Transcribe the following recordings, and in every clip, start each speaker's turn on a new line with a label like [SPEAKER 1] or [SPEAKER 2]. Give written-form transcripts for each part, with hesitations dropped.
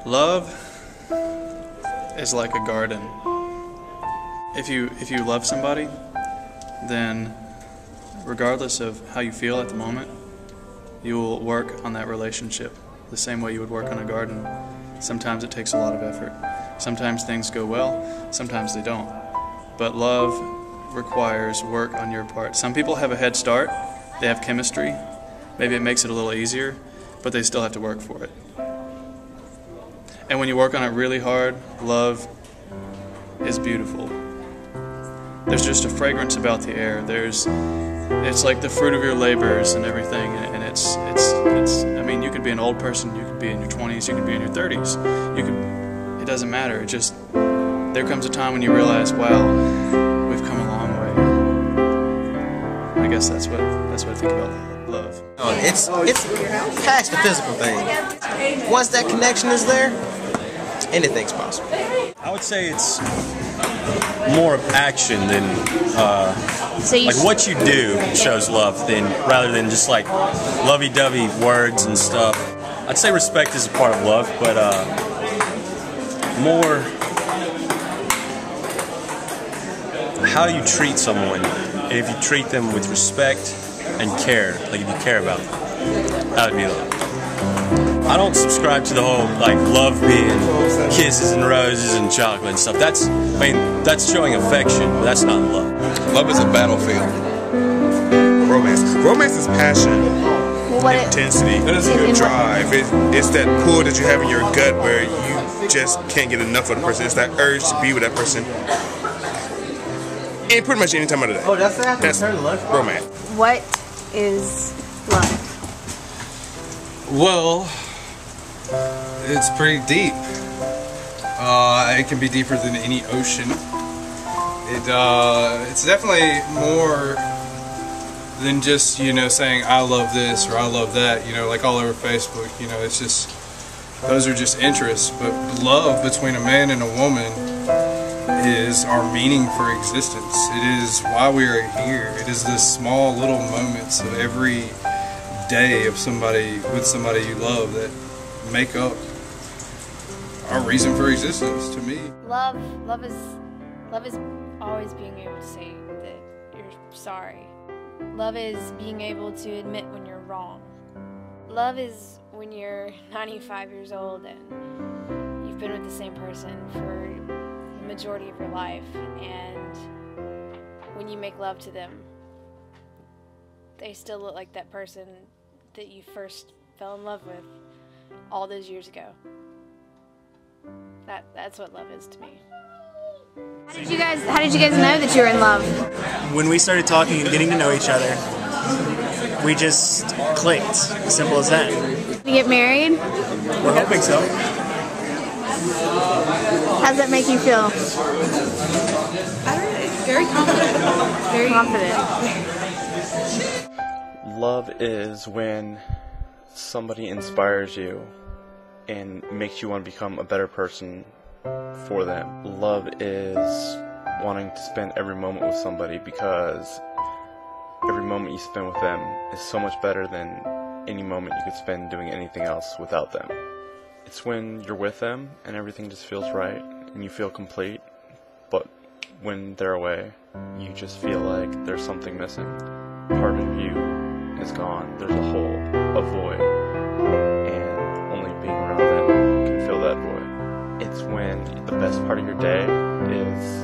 [SPEAKER 1] Love is like a garden. If you love somebody, then regardless of how you feel at the moment, you will work on that relationship the same way you would work on a garden. Sometimes it takes a lot of effort. Sometimes things go well, sometimes they don't. But love requires work on your part. Some people have a head start, they have chemistry, maybe it makes it a little easier, but they still have to work for it. And when you work on it really hard, love is beautiful. There's just a fragrance about the air. It's like the fruit of your labors and everything, and it's I mean, you could be an old person, you could be in your 20s, you could be in your 30s. It doesn't matter. It just, there comes a time when you realize, wow, we've come a long way. I guess that's what I think about love.
[SPEAKER 2] It's past the physical thing. Once that connection is there, anything's possible.
[SPEAKER 3] I would say it's more of action than like what you do shows love, rather than just like lovey-dovey words and stuff. I'd say respect is a part of love, but more how you treat someone, and if you treat them with respect and care, like if you care about them, that would be love. I don't subscribe to the whole like love being kisses and roses and chocolate and stuff. That's showing affection, but that's not love.
[SPEAKER 4] Love is a battlefield. Romance is passion, intensity, it's drive. It's that pull that you have in your gut where you just can't get enough of the person. It's that urge to be with that person. And pretty much any time of the day.
[SPEAKER 2] Oh, that's
[SPEAKER 4] romance.
[SPEAKER 5] What is love?
[SPEAKER 6] Well, it's pretty deep. It can be deeper than any ocean. It's definitely more than just, saying I love this or I love that, like all over Facebook. It's just, those are just interests. But love between a man and a woman is our meaning for existence. It is why we are here. It is the small little moments of every day of somebody with somebody you love that make up our reason for existence. To me,
[SPEAKER 5] love is always being able to say that you're sorry. Love is being able to admit when you're wrong. Love is when you're 95 years old and you've been with the same person for the majority of your life, and when you make love to them, they still look like that person that you first fell in love with all those years ago. That's what love is to me. How did you guys know that you were in love?
[SPEAKER 7] When we started talking and getting to know each other, we just clicked. Simple as that.
[SPEAKER 5] You get married?
[SPEAKER 7] We're hoping so.
[SPEAKER 5] How does that make you feel?
[SPEAKER 8] Very confident.
[SPEAKER 5] Very confident.
[SPEAKER 9] Love is when somebody inspires you and makes you want to become a better person for them. Love is wanting to spend every moment with somebody, because every moment you spend with them is so much better than any moment you could spend doing anything else without them. It's when you're with them and everything just feels right and you feel complete, but when they're away, you just feel like there's something missing. Part of you is gone. There's a hole, a void, and only being around them can fill that void. It's when the best part of your day is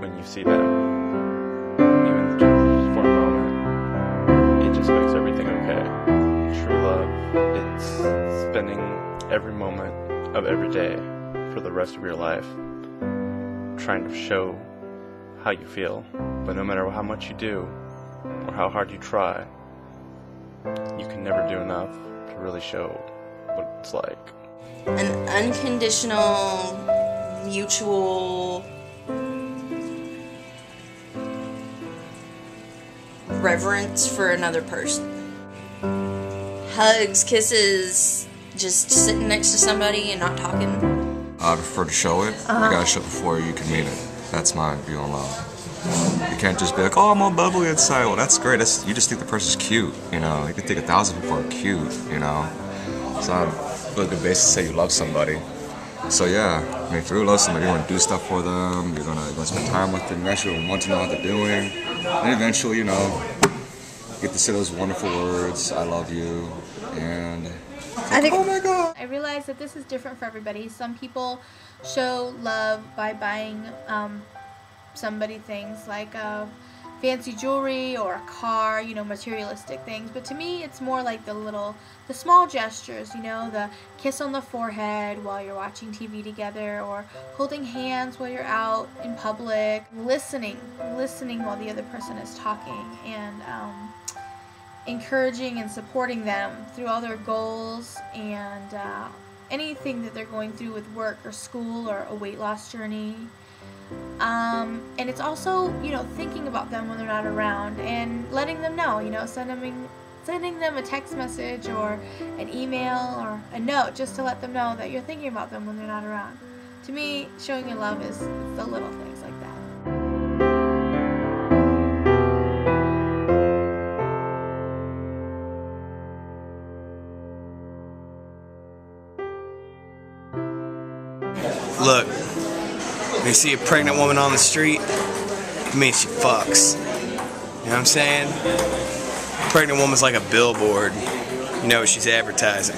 [SPEAKER 9] when you see them. Even just for a moment, it just makes everything okay. True love, it's spending every moment of every day for the rest of your life trying to show how you feel. But no matter how much you do or how hard you try, you can never do enough to really show what it's like.
[SPEAKER 8] An unconditional, mutual reverence for another person. Hugs, kisses, just sitting next to somebody and not talking.
[SPEAKER 10] I prefer to show it. You gotta show it before you can mean it. That's my view on love. You can't just be like, oh, I'm all bubbly inside. Well, that's great. You just think the person's cute, You can think 1,000 people are cute, So really good basis to say you love somebody. So yeah, I mean, if you really love somebody, you're gonna do stuff for them. You're gonna spend time with them. You actually want to know what they're doing, and eventually, you know, get to say those wonderful words, "I love you," and
[SPEAKER 11] I think,
[SPEAKER 10] oh my God.
[SPEAKER 11] I realize that this is different for everybody. Some people show love by buying somebody things like fancy jewelry or a car, you know, materialistic things. But to me, it's more like the small gestures, you know, the kiss on the forehead while you're watching TV together, or holding hands while you're out in public, listening while the other person is talking, and encouraging and supporting them through all their goals and anything that they're going through with work or school or a weight loss journey. And it's also, you know, thinking about them when they're not around and letting them know, you know, sending them a text message or an email or a note just to let them know that you're thinking about them when they're not around. To me, showing your love is the little things like that.
[SPEAKER 2] Look, when you see a pregnant woman on the street, it means she fucks. You know what I'm saying? A pregnant woman's like a billboard. You know what she's advertising.